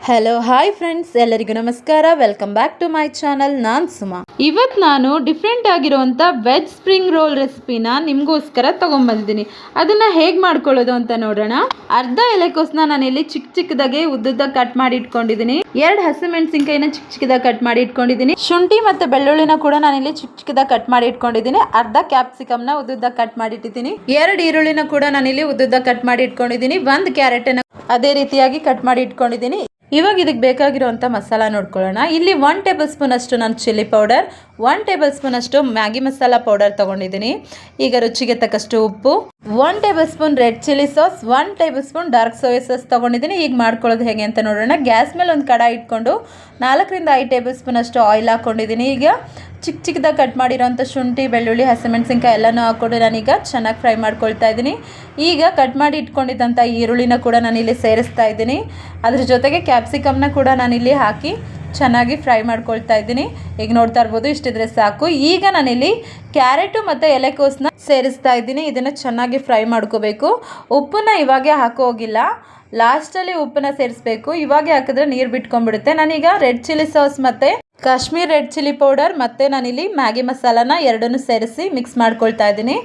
Hello hi friends, ಎಲ್ಲರಿಗೂ ನಮಸ್ಕಾರ. Welcome back to my channel. ನಾನು ಸುಮಾ. ಇವತ್ತು ನಾನು ಡಿಫ್ರೆಂಟ್ ಆಗಿರುವಂಥ ವೆಜ್ ಸ್ಪ್ರಿಂಗ್ ರೋಲ್ ರೆಸಿಪಿನ ನಿಮಗೋಸ್ಕರ ತೊಗೊಂಬಂದಿದ್ದೀನಿ. ಅದನ್ನು ಹೇಗೆ ಮಾಡ್ಕೊಳ್ಳೋದು ಅಂತ ನೋಡೋಣ. ಅರ್ಧ ಎಲೆಕೋಸನ್ನ ನಾನಿಲ್ಲಿ ಚಿಕ್ಕ ಚಿಕ್ಕದಾಗೆ ಉದ್ದುದ್ದ ಕಟ್ ಮಾಡಿ ಇಟ್ಕೊಂಡಿದ್ದೀನಿ. 2 ಹಸಿಮೆಣಸಿನ್ಕಾಯಿನ ಚಿಕ್ಕ ಚಿಕ್ಕದಾಗಿ ಕಟ್ ಮಾಡಿ ಇಟ್ಕೊಂಡಿದ್ದೀನಿ. ಶುಂಠಿ ಮತ್ತು ಬೆಳ್ಳುಳ್ಳಿನ ಕೂಡ ನಾನಿಲ್ಲಿ ಚಿಕ್ಕ ಚಿಕ್ಕದಾಗಿ ಕಟ್ ಮಾಡಿ ಇಟ್ಕೊಂಡಿದ್ದೀನಿ. ಅರ್ಧ ಕ್ಯಾಪ್ಸಿಕಮ್ನ ಉದ್ದುದ್ದ ಕಟ್ ಮಾಡಿ ಇಟ್ಟಿದ್ದೀನಿ. 2 ಈರುಳ್ಳಿನ ಕೂಡ ನಾನಿಲ್ಲಿ ಉದ್ದುದ್ದ ಕಟ್ ಮಾಡಿ ಇಟ್ಕೊಂಡಿದ್ದೀನಿ. 1 ಕ್ಯಾರೆಟನ್ನು ಅದೇ ರೀತಿಯಾಗಿ ಕಟ್ ಮಾಡಿ ಇಟ್ಕೊಂಡಿದ್ದೀನಿ. ಇವಾಗ ಇದಕ್ಕೆ ಬೇಕಾಗಿರುವಂಥ ಮಸಾಲ ನೋಡ್ಕೊಳ್ಳೋಣ. ಇಲ್ಲಿ 1 ಟೇಬಲ್ ಸ್ಪೂನ್ ಅಷ್ಟು ನಾನು ಚಿಲ್ಲಿ ಪೌಡರ್, 1 ಟೇಬಲ್ ಸ್ಪೂನ್ ಅಷ್ಟು ಮ್ಯಾಗಿ ಮಸಾಲ ಪೌಡರ್ ತೊಗೊಂಡಿದ್ದೀನಿ. ಈಗ ರುಚಿಗೆ ತಕ್ಕಷ್ಟು ಉಪ್ಪು, 1 table spoon red chilli sauce, 1 table spoon dark soya sauce ತೊಗೊಂಡಿದ್ದೀನಿ. ಈಗ ಮಾಡ್ಕೊಳ್ಳೋದು ಹೇಗೆ ಅಂತ ನೋಡೋಣ. ಗ್ಯಾಸ್ ಮೇಲೆ ಒಂದು ಕಡಾಯಿ ಇಟ್ಕೊಂಡು 4 ರಿಂದ 5 ಟೇಬಲ್ ಸ್ಪೂನ್ ಅಷ್ಟು ಆಯಿಲ್ ಹಾಕ್ಕೊಂಡಿದ್ದೀನಿ. ಈಗ ಚಿಕ್ಕ ಚಿಕ್ಕದಾಗಿ ಕಟ್ ಮಾಡಿರೋಂಥ ಶುಂಠಿ, ಬೆಳ್ಳುಳ್ಳಿ, ಹಸಿಮೆಣಸಿನ್ಕಾಯಿ ಎಲ್ಲನೂ ಹಾಕ್ಕೊಂಡು ನಾನೀಗ ಚೆನ್ನಾಗಿ ಫ್ರೈ ಮಾಡ್ಕೊಳ್ತಾ ಇದ್ದೀನಿ. ಈಗ ಕಟ್ ಮಾಡಿ ಇಟ್ಕೊಂಡಿದ್ದಂಥ ಈರುಳ್ಳಿನ ಕೂಡ ನಾನಿಲ್ಲಿ ಸೇರಿಸ್ತಾ ಇದ್ದೀನಿ. ಅದ್ರ ಜೊತೆಗೆ ಕ್ಯಾಪ್ಸಿಕಮ್ನ ಕೂಡ ನಾನಿಲ್ಲಿ ಹಾಕಿ ಚೆನ್ನಾಗಿ ಫ್ರೈ ಮಾಡ್ಕೊಳ್ತಾ ಇದ್ದೀನಿ. ಈಗ ನೋಡ್ತಾ ಇರ್ಬೋದು, ಇಷ್ಟಿದ್ರೆ ಸಾಕು. ಈಗ ನಾನಿಲ್ಲಿ ಕ್ಯಾರೆಟು ಮತ್ತು ಎಲೆಕೋಸನ್ನ ಸೇರಿಸ್ತಾ ಇದ್ದೀನಿ. ಇದನ್ನು ಚೆನ್ನಾಗಿ ಫ್ರೈ ಮಾಡ್ಕೋಬೇಕು. ಉಪ್ಪನ್ನ ಇವಾಗೆ ಹಾಕೋಗಿಲ್ಲ, ಲಾಸ್ಟಲ್ಲಿ ಉಪ್ಪನ್ನ ಸೇರಿಸ್ಬೇಕು. ಇವಾಗೆ ಹಾಕಿದ್ರೆ ನೀರು ಬಿಟ್ಕೊಂಡ್ಬಿಡುತ್ತೆ. ನಾನೀಗ ರೆಡ್ ಚಿಲ್ಲಿ ಸಾಸ್ ಮತ್ತು ಕಾಶ್ಮೀರ್ ರೆಡ್ ಚಿಲ್ಲಿ ಪೌಡರ್ ಮತ್ತು ನಾನಿಲ್ಲಿ ಮ್ಯಾಗಿ ಮಸಾಲಾನ ಎರಡನ್ನೂ ಸೇರಿಸಿ ಮಿಕ್ಸ್ ಮಾಡ್ಕೊಳ್ತಾ ಇದ್ದೀನಿ.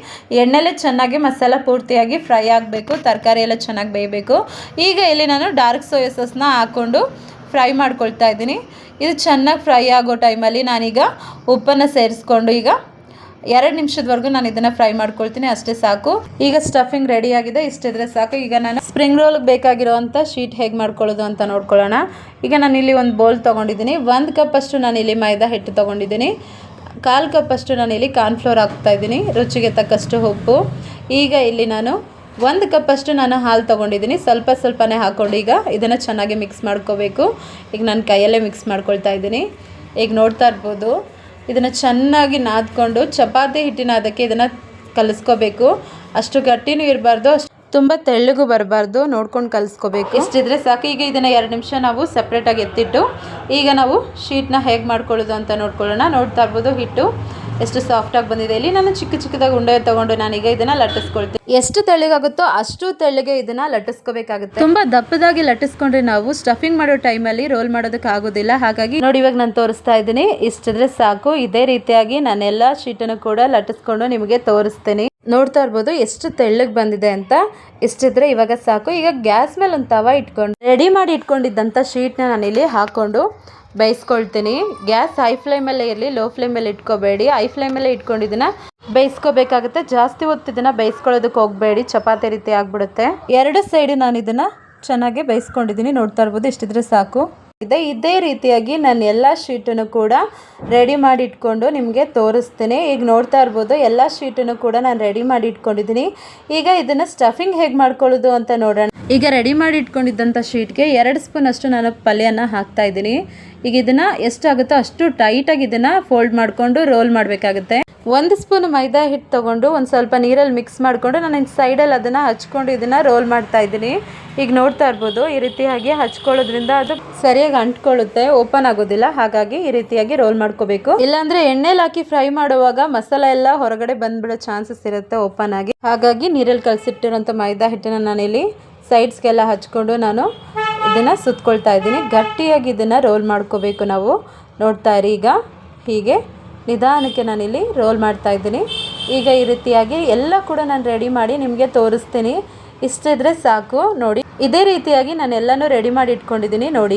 ಎಣ್ಣೆಲೆ ಚೆನ್ನಾಗಿ ಮಸಾಲ ಪೂರ್ತಿಯಾಗಿ ಫ್ರೈ ಆಗಬೇಕು, ತರಕಾರಿ ಎಲ್ಲ ಚೆನ್ನಾಗಿ ಬೇಯಬೇಕು. ಈಗ ಇಲ್ಲಿ ನಾನು ಡಾರ್ಕ್ ಸೋಯಾ ಸಾಸ್ನ ಹಾಕ್ಕೊಂಡು ಫ್ರೈ ಮಾಡ್ಕೊಳ್ತಾ ಇದ್ದೀನಿ. ಇದು ಚೆನ್ನಾಗಿ ಫ್ರೈ ಆಗೋ ಟೈಮಲ್ಲಿ ನಾನೀಗ ಉಪ್ಪನ್ನು ಸೇರಿಸ್ಕೊಂಡು ಈಗ 2 ನಿಮಿಷದವರೆಗೂ ನಾನು ಇದನ್ನು ಫ್ರೈ ಮಾಡ್ಕೊಳ್ತೀನಿ. ಅಷ್ಟೇ ಸಾಕು. ಈಗ ಸ್ಟಫಿಂಗ್ ರೆಡಿ ಆಗಿದೆ, ಇಷ್ಟಿದ್ರೆ ಸಾಕು. ಈಗ ನಾನು ಸ್ಪ್ರಿಂಗ್ ರೋಲ್ಗೆ ಬೇಕಾಗಿರೋವಂಥ ಶೀಟ್ ಹೇಗೆ ಮಾಡ್ಕೊಳ್ಳೋದು ಅಂತ ನೋಡ್ಕೊಳ್ಳೋಣ. ಈಗ ನಾನಿಲ್ಲಿ ಒಂದು ಬೌಲ್ ತೊಗೊಂಡಿದ್ದೀನಿ. 1 ಕಪ್ ಅಷ್ಟು ನಾನಿಲ್ಲಿ ಮೈದಾ ಹಿಟ್ಟು ತೊಗೊಂಡಿದ್ದೀನಿ. 1/4 ಕಪ್ ಅಷ್ಟು ನಾನಿಲ್ಲಿ ಕಾರ್ನ್ಫ್ಲೋರ್ ಹಾಕ್ತಾಯಿದ್ದೀನಿ. ರುಚಿಗೆ ತಕ್ಕಷ್ಟು ಉಪ್ಪು. ಈಗ ಇಲ್ಲಿ ನಾನು 1 ಕಪ್ ಅಷ್ಟು ನಾನು ಹಾಲು ತೊಗೊಂಡಿದ್ದೀನಿ. ಸ್ವಲ್ಪನೇ ಹಾಕ್ಕೊಂಡು ಈಗ ಇದನ್ನು ಚೆನ್ನಾಗಿ ಮಿಕ್ಸ್ ಮಾಡ್ಕೋಬೇಕು. ಈಗ ನಾನು ಕೈಯಲ್ಲೇ ಮಿಕ್ಸ್ ಮಾಡ್ಕೊಳ್ತಾ ಇದ್ದೀನಿ. ಈಗ ನೋಡ್ತಾ ಇರ್ಬೋದು, ಇದನ್ನು ಚೆನ್ನಾಗಿ ನಾದ್ಕೊಂಡು ಚಪಾತಿ ಹಿಟ್ಟಿನ ಅದಕ್ಕೆ ಇದನ್ನು ಕಲಿಸ್ಕೋಬೇಕು. ಅಷ್ಟು ಗಟ್ಟಿನೂ ಇರಬಾರ್ದು, ಅಷ್ಟು ತುಂಬ ತೆಳ್ಳಗೂ ಬರಬಾರ್ದು, ನೋಡ್ಕೊಂಡು ಕಲಿಸ್ಕೋಬೇಕು. ಇಷ್ಟಿದ್ರೆ ಸಾಕು. ಈಗ ಇದನ್ನು 2 ನಿಮಿಷ ನಾವು ಸಪ್ರೇಟಾಗಿ ಎತ್ತಿಟ್ಟು ಈಗ ನಾವು ಶೀಟ್ನ ಹೇಗೆ ಮಾಡ್ಕೊಳ್ಳೋದು ಅಂತ ನೋಡ್ಕೊಳ್ಳೋಣ. ನೋಡ್ತಾ ಇರ್ಬೋದು, ಹಿಟ್ಟು ಎಷ್ಟು ಸಾಫ್ಟಾಗಿ ಬಂದಿದೆ. ಇಲ್ಲಿ ನಾನು ಚಿಕ್ಕ ಚಿಕ್ಕದಾಗಿ ಉಂಡೆ ತೊಗೊಂಡು ನಾನೀಗ ಇದನ್ನು ಲಟ್ಟಿಸ್ಕೊಳ್ತೀನಿ. ಎಷ್ಟು ತೆಳ್ಳಗಾಗುತ್ತೋ ಅಷ್ಟು ತೆಳ್ಳಗೆ ಇದನ್ನು ಲಟ್ಟಿಸ್ಕೋಬೇಕಾಗುತ್ತೆ. ತುಂಬ ದಪ್ಪದಾಗಿ ಲಟ್ಟಿಸ್ಕೊಂಡ್ರೆ ನಾವು ಸ್ಟಫಿಂಗ್ ಮಾಡೋ ಟೈಮಲ್ಲಿ ರೋಲ್ ಮಾಡೋದಕ್ಕೆ ಆಗೋದಿಲ್ಲ. ಹಾಗಾಗಿ ನೋಡಿ, ಇವಾಗ ನಾನು ತೋರಿಸ್ತಾ ಇದ್ದೀನಿ. ಇಷ್ಟಿದ್ರೆ ಸಾಕು. ಇದೇ ರೀತಿಯಾಗಿ ನಾನೆಲ್ಲ ಶೀಟನ್ನು ಕೂಡ ಲಟ್ಟಿಸ್ಕೊಂಡು ನಿಮಗೆ ತೋರಿಸ್ತೀನಿ. ನೋಡ್ತಾ ಇರ್ಬೋದು ಎಷ್ಟು ತೆಳ್ಳಗೆ ಬಂದಿದೆ ಅಂತ. ಇಷ್ಟಿದ್ರೆ ಇವಾಗ ಸಾಕು. ಈಗ ಗ್ಯಾಸ್ ಮೇಲೆ ಒಂದು ತವ ಇಟ್ಕೊಂಡು ರೆಡಿ ಮಾಡಿ ಇಟ್ಕೊಂಡಿದ್ದಂಥ ಶೀಟ್ನ ನಾನಿಲ್ಲಿ ಹಾಕ್ಕೊಂಡು ಬೇಯಿಸ್ಕೊಳ್ತೀನಿ. ಗ್ಯಾಸ್ ಹೈ ಫ್ಲೇಮಲ್ಲೇ ಇರಲಿ, ಲೋ ಫ್ಲೇಮಲ್ಲಿ ಇಟ್ಕೋಬೇಡಿ. ಹೈ ಫ್ಲೇಮಲ್ಲೇ ಇಟ್ಕೊಂಡು ಇದನ್ನು ಬೇಯಿಸ್ಕೋಬೇಕಾಗುತ್ತೆ. ಜಾಸ್ತಿ ಹೊತ್ತು ಇದನ್ನು ಬೇಯಿಸ್ಕೊಳ್ಳೋದಕ್ಕೆ ಹೋಗಬೇಡಿ, ಚಪಾತಿ ರೀತಿ ಆಗಿಬಿಡುತ್ತೆ. 2 ಸೈಡು ನಾನು ಇದನ್ನು ಚೆನ್ನಾಗಿ ಬೇಯಿಸ್ಕೊಂಡಿದ್ದೀನಿ. ನೋಡ್ತಾ ಇರ್ಬೋದು, ಇಷ್ಟಿದ್ರೆ ಸಾಕು. ಇದೇ ರೀತಿಯಾಗಿ ನಾನು ಎಲ್ಲ ಶೀಟನ್ನು ಕೂಡ ರೆಡಿ ಮಾಡಿ ಇಟ್ಕೊಂಡು ನಿಮಗೆ ತೋರಿಸ್ತೀನಿ. ಈಗ ನೋಡ್ತಾ ಇರ್ಬೋದು, ಎಲ್ಲ ಶೀಟನ್ನು ಕೂಡ ನಾನು ರೆಡಿ ಮಾಡಿ ಇಟ್ಕೊಂಡಿದ್ದೀನಿ. ಈಗ ಇದನ್ನು ಸ್ಟಫಿಂಗ್ ಹೇಗೆ ಮಾಡ್ಕೊಳ್ಳೋದು ಅಂತ ನೋಡೋಣ. ಈಗ ರೆಡಿ ಮಾಡಿ ಇಟ್ಕೊಂಡಿದ್ದಂಥ ಶೀಟ್ಗೆ 2 ಸ್ಪೂನ್ ಅಷ್ಟು ನಾನು ಪಲ್ಯನ ಹಾಕ್ತಾ ಇದ್ದೀನಿ. ಈಗ ಇದನ್ನು ಎಷ್ಟಾಗುತ್ತೋ ಅಷ್ಟು ಟೈಟಾಗಿ ಇದನ್ನು ಫೋಲ್ಡ್ ಮಾಡಿಕೊಂಡು ರೋಲ್ ಮಾಡಬೇಕಾಗುತ್ತೆ. 1 ಸ್ಪೂನ್ ಮೈದಾ ಹಿಟ್ಟು ತೊಗೊಂಡು ಒಂದು ಸ್ವಲ್ಪ ನೀರಲ್ಲಿ ಮಿಕ್ಸ್ ಮಾಡಿಕೊಂಡು ನಾನು ಸೈಡಲ್ಲಿ ಅದನ್ನು ಹಚ್ಕೊಂಡು ಇದನ್ನು ರೋಲ್ ಮಾಡ್ತಾ ಇದ್ದೀನಿ. ಈಗ ನೋಡ್ತಾ ಇರ್ಬೋದು, ಈ ರೀತಿಯಾಗಿ ಹಚ್ಕೊಳ್ಳೋದ್ರಿಂದ ಅದು ಸರಿಯಾಗಿ ಅಂಟ್ಕೊಳ್ಳುತ್ತೆ, ಓಪನ್ ಆಗೋದಿಲ್ಲ. ಹಾಗಾಗಿ ಈ ರೀತಿಯಾಗಿ ರೋಲ್ ಮಾಡ್ಕೋಬೇಕು. ಇಲ್ಲಾಂದರೆ ಎಣ್ಣೆಲಿ ಹಾಕಿ ಫ್ರೈ ಮಾಡುವಾಗ ಮಸಾಲೆ ಎಲ್ಲ ಹೊರಗಡೆ ಬಂದ್ಬಿಡೋ ಚಾನ್ಸಸ್ ಇರುತ್ತೆ ಓಪನ್ ಆಗಿ. ಹಾಗಾಗಿ ನೀರಲ್ಲಿ ಕಲಸಿಟ್ಟಿರೋಂಥ ಮೈದಾ ಹಿಟ್ಟನ್ನು ನಾನಿಲ್ಲಿ ಸೈಡ್ಸ್ಗೆಲ್ಲ ಹಚ್ಕೊಂಡು ನಾನು ಇದನ್ನು ಸುತ್ಕೊಳ್ತಾ ಇದ್ದೀನಿ. ಗಟ್ಟಿಯಾಗಿ ಇದನ್ನು ರೋಲ್ ಮಾಡ್ಕೋಬೇಕು ನಾವು. ನೋಡ್ತಾ ಇರಿ, ಈಗ ಹೀಗೆ ನಿಧಾನಕ್ಕೆ ನಾನಿಲ್ಲಿ ರೋಲ್ ಮಾಡ್ತಾ ಇದ್ದೀನಿ. ಈಗ ಈ ರೀತಿಯಾಗಿ ಎಲ್ಲ ಕೂಡ ನಾನು ರೆಡಿ ಮಾಡಿ ನಿಮಗೆ ತೋರಿಸ್ತೀನಿ. ಇಷ್ಟಿದ್ರೆ ಸಾಕು. ನೋಡಿ, ಇದೇ ರೀತಿಯಾಗಿ ನಾನು ಎಲ್ಲನೂ ರೆಡಿ ಮಾಡಿ ಇಟ್ಕೊಂಡಿದ್ದೀನಿ. ನೋಡಿ,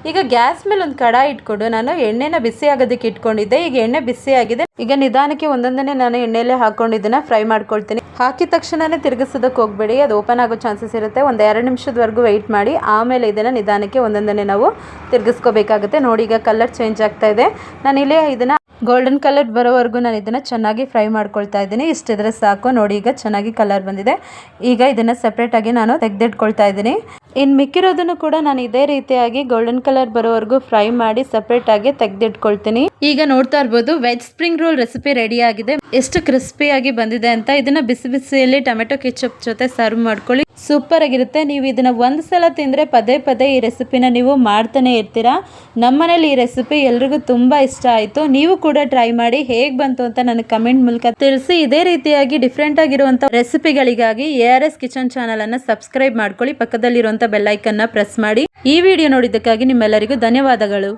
ಈಗ ಗ್ಯಾಸ್ ಮೇಲೆ ಒಂದು ಕಡಾಯಿ ಇಟ್ಕೊಂಡು ನಾನು ಎಣ್ಣೆನ ಬಿಸಿ ಆಗೋದಕ್ಕೆ ಇಟ್ಕೊಂಡಿದ್ದೆ. ಈಗ ಎಣ್ಣೆ ಬಿಸಿ ಆಗಿದೆ. ಈಗ ನಿಧಾನಕ್ಕೆ ಒಂದೊಂದನ್ನೇ ನಾನು ಎಣ್ಣೆಯಲ್ಲೇ ಹಾಕೊಂಡು ಇದನ್ನು ಫ್ರೈ ಮಾಡ್ಕೊಳ್ತೀನಿ. ಹಾಕಿದ ತಕ್ಷಣವೇ ತಿರುಗಿಸೋದಕ್ಕೆ ಹೋಗಬೇಡಿ, ಅದು ಓಪನ್ ಆಗೋ ಚಾನ್ಸಸ್ ಇರುತ್ತೆ. ಒಂದು 2 ನಿಮಿಷದವರೆಗೂ ವೆಯ್ಟ್ ಮಾಡಿ ಆಮೇಲೆ ಇದನ್ನು ನಿಧಾನಕ್ಕೆ ಒಂದೊಂದನ್ನೇ ನಾವು ತಿರುಗಿಸ್ಕೋಬೇಕಾಗುತ್ತೆ. ನೋಡಿ, ಈಗ ಕಲರ್ ಚೇಂಜ್ ಆಗ್ತಾ ಇದೆ. ನಾನಿಲ್ಲಿ ಇದನ್ನು ಗೋಲ್ಡನ್ ಕಲರ್ ಬರೋವರೆಗೂ ನಾನು ಇದನ್ನು ಚೆನ್ನಾಗಿ ಫ್ರೈ ಮಾಡ್ಕೊಳ್ತಾ ಇದ್ದೀನಿ. ಇಷ್ಟಿದ್ರೆ ಸಾಕು. ನೋಡಿ, ಈಗ ಚೆನ್ನಾಗಿ ಕಲರ್ ಬಂದಿದೆ. ಈಗ ಇದನ್ನು ಸಪ್ರೇಟಾಗಿ ನಾನು ತೆಗೆದಿಟ್ಕೊಳ್ತಾ ಇದ್ದೀನಿ. ಇನ್ನು ಮಿಕ್ಕಿರೋದನ್ನು ಕೂಡ ನಾನು ಇದೇ ರೀತಿಯಾಗಿ ಗೋಲ್ಡನ್ ಕಲರ್ ಬರೋವರೆಗೂ ಫ್ರೈ ಮಾಡಿ ಸಪ್ರೇಟಾಗಿ ತೆಗೆದಿಟ್ಕೊಳ್ತೀನಿ. ಈಗ ನೋಡ್ತಾ ಇರ್ಬೋದು veg spring roll recipe ready ಆಗಿದೆ. ಎಷ್ಟು ಕ್ರಿಸ್ಪಿಯಾಗಿ ಬಂದಿದೆ ಅಂತ. ಇದನ್ನ ಬಿಸಿ ಬಿಸಿಯಲ್ಲಿ ಟೊಮೆಟೊ ಕೆಚಪ್ ಜೊತೆ ಸರ್ವ್ ಮಾಡ್ಕೊಳ್ಳಿ, ಸೂಪರ್ ಆಗಿರುತ್ತೆ. ನೀವು ಇದನ್ನ ಒಂದು ಸಲ ತಿಂದರೆ ಪದೇ ಪದೇ ಈ ರೆಸಿಪಿನ ನೀವು ಮಾಡ್ತಾನೆ ಇರ್ತೀರಾ. ನಮ್ಮನೇಲಿ ಈ ರೆಸಿಪಿ ಎಲ್ರಿಗೂ ತುಂಬಾ ಇಷ್ಟ ಆಯಿತು. ನೀವು ಕೂಡ ಟ್ರೈ ಮಾಡಿ, ಹೇಗೆ ಬಂತು ಅಂತ ನನಗೆ ಕಮೆಂಟ್ ಮೂಲಕ ತಿಳಿಸಿ. ಇದೇ ರೀತಿಯಾಗಿ ಡಿಫ್ರೆಂಟ್ ಆಗಿರುವಂಥ ರೆಸಿಪಿಗಳಿಗಾಗಿ ARS ಕಿಚನ್ ಚಾನಲ್ ಅನ್ನು ಸಬ್ಸ್ಕ್ರೈಬ್ ಮಾಡ್ಕೊಳ್ಳಿ, ಪಕ್ಕದಲ್ಲಿರುವಂಥ ಬೆಲ್ ಐಕನ್ನ ಪ್ರೆಸ್ ಮಾಡಿ. ಈ ವಿಡಿಯೋ ನೋಡಿದ್ದಕ್ಕಾಗಿ ನಿಮ್ಮೆಲ್ಲರಿಗೂ ಧನ್ಯವಾದಗಳು.